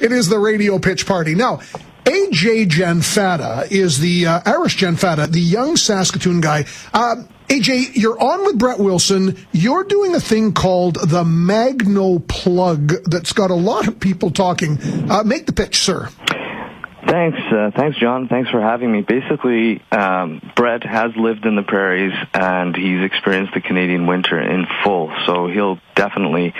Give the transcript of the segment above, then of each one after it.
It is the radio pitch party. Now, AJ Janfata is the Irish Janfata, the young Saskatoon guy. AJ, you're on with Brett Wilson. You're doing a thing called the MagnoPlug that's got a lot of people talking. Make the pitch, sir. Thanks, John. Thanks for having me. Basically, Brett has lived in the prairies, and he's experienced the Canadian winter in full, so he'll definitely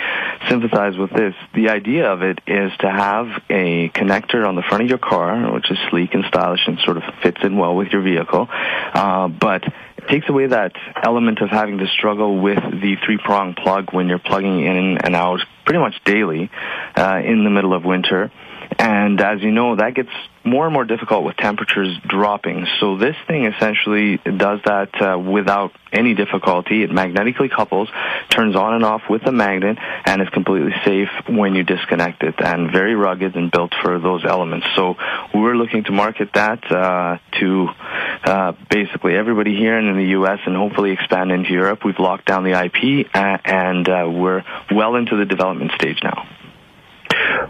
sympathize with this. The idea of it is to have a connector on the front of your car, which is sleek and stylish and sort of fits in well with your vehicle, but it takes away that element of having to struggle with the three-prong plug when you're plugging in and out pretty much daily in the middle of winter. And as you know, that gets more and more difficult with temperatures dropping. So this thing essentially does that without any difficulty. It magnetically couples, turns on and off with a magnet, and is completely safe when you disconnect it, and very rugged and built for those elements. So we're looking to market that to basically everybody here in the U.S. and hopefully expand into Europe. We've locked down the IP, and we're well into the development stage now.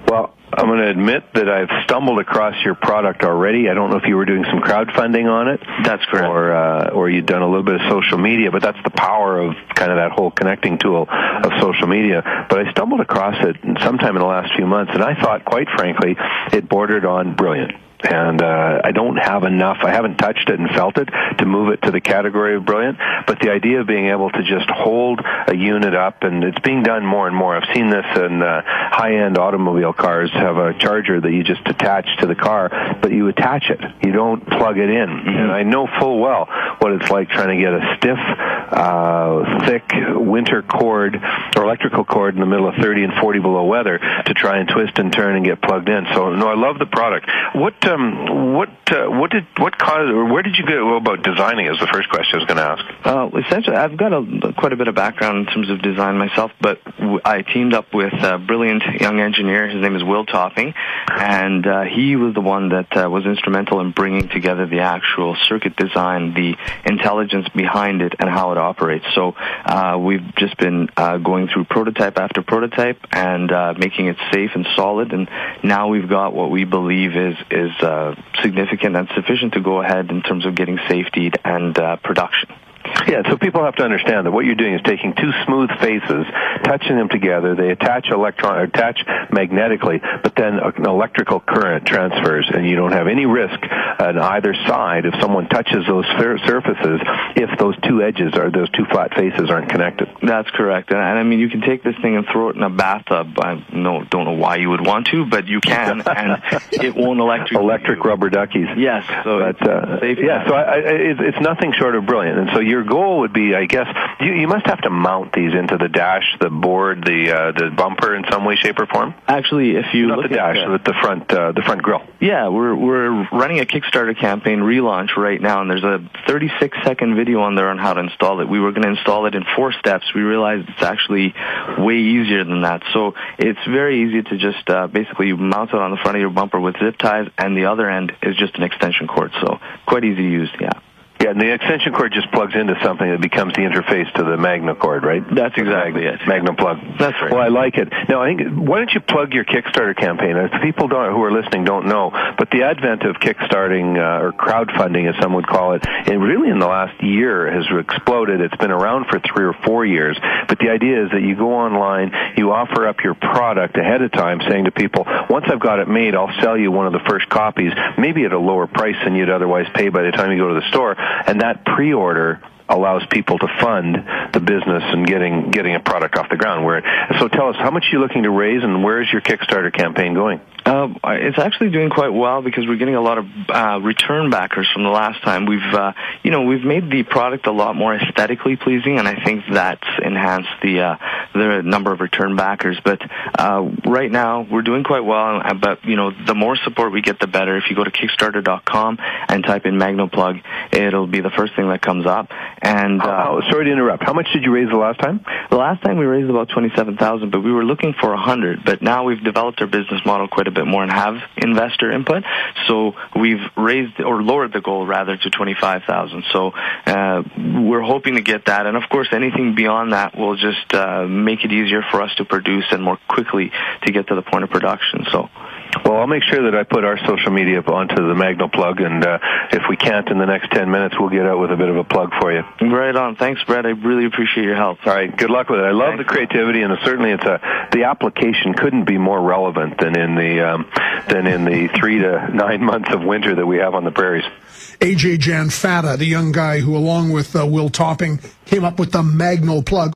Well, I'm going to admit that I've stumbled across your product already. I don't know if you were doing some crowdfunding on it. That's correct. Or you'd done a little bit of social media, but that's the power of kind of that whole connecting tool of social media. But I stumbled across it sometime in the last few months, and I thought, quite frankly, it bordered on brilliant. And I don't have enough, I haven't touched it and felt it to move it to the category of brilliant, but the idea of being able to just hold a unit up, and it's being done more and more. I've seen this in high-end automobile cars have a charger that you just attach to the car, but you attach it. You don't plug it in. Mm-hmm. And I know full well what it's like trying to get a stiff, thick winter cord or electrical cord in the middle of 30 and 40 below weather to try and twist and turn and get plugged in. So, no, I love the product. What caused, or where did you go about designing is the first question I was going to ask. Essentially, I've got quite a bit of background in terms of design myself, but I teamed up with a brilliant young engineer. His name is Will Topping, and he was the one that was instrumental in bringing together the actual circuit design, the intelligence behind it, and how it operates. So we've just been going through prototype after prototype and making it safe and solid, and now we've got what we believe is significant and sufficient to go ahead in terms of getting safety and production. Yeah, so people have to understand that what you're doing is taking two smooth faces, touching them together. They attach magnetically, but then an electrical current transfers, and you don't have any risk on either side if someone touches those surfaces if those two edges or those two flat faces aren't connected. That's correct. And I mean, you can take this thing and throw it in a bathtub. I don't know why you would want to, but you can, and it won't electrocute. Electric rubber duckies. Yes. So it's nothing short of brilliant. And so your goal would be, I guess, you must have to mount these into the dash, the board, the bumper in some way, shape, or form. Actually, if you look at the dash, but the front grille. Yeah, we're running a Kickstarter campaign relaunch right now, and there's a 36-second video on there on how to install it. We were going to install it in 4 steps. We realized it's actually way easier than that. So it's very easy to just basically mount it on the front of your bumper with zip ties, and the other end is just an extension cord. So quite easy to use, yeah. Yeah, and the extension cord just plugs into something that becomes the interface to the Magno cord, right? That's exactly it. MagnoPlug. That's right. Well, I like it. Now, I think, why don't you plug your Kickstarter campaign? As people who are listening don't know, but the advent of kickstarting or crowdfunding, as some would call it, and really in the last year has exploded. It's been around for 3 or 4 years, but the idea is that you go online, you offer up your product ahead of time, saying to people, once I've got it made, I'll sell you one of the first copies, maybe at a lower price than you'd otherwise pay by the time you go to the store. And that pre-order allows people to fund the business and getting a product off the ground. So tell us, how much are you looking to raise, and where is your Kickstarter campaign going? It's actually doing quite well because we're getting a lot of return backers from the last time. We've made the product a lot more aesthetically pleasing, and I think that's enhanced the number of return backers. But right now we're doing quite well. But the more support we get, the better. If you go to Kickstarter.com and type in MagnoPlug, it'll be the first thing that comes up. And sorry to interrupt. How much did you raise the last time? The last time we raised about $27,000, but we were looking for 100. But now we've developed our business model quite a bit more and have investor input. So we've raised or lowered the goal rather to 25,000. So we're hoping to get that. And of course, anything beyond that will just make it easier for us to produce and more quickly to get to the point of production. So. Well, I'll make sure that I put our social media up onto the MagnoPlug, and if we can't in the next 10 minutes, we'll get out with a bit of a plug for you. Right on. Thanks, Brett. I really appreciate your help. All right. Good luck with it. I love the creativity, and certainly the application couldn't be more relevant than in the 3 to 9 months of winter that we have on the prairies. AJ Janfata, the young guy who, along with Will Topping, came up with the MagnoPlug.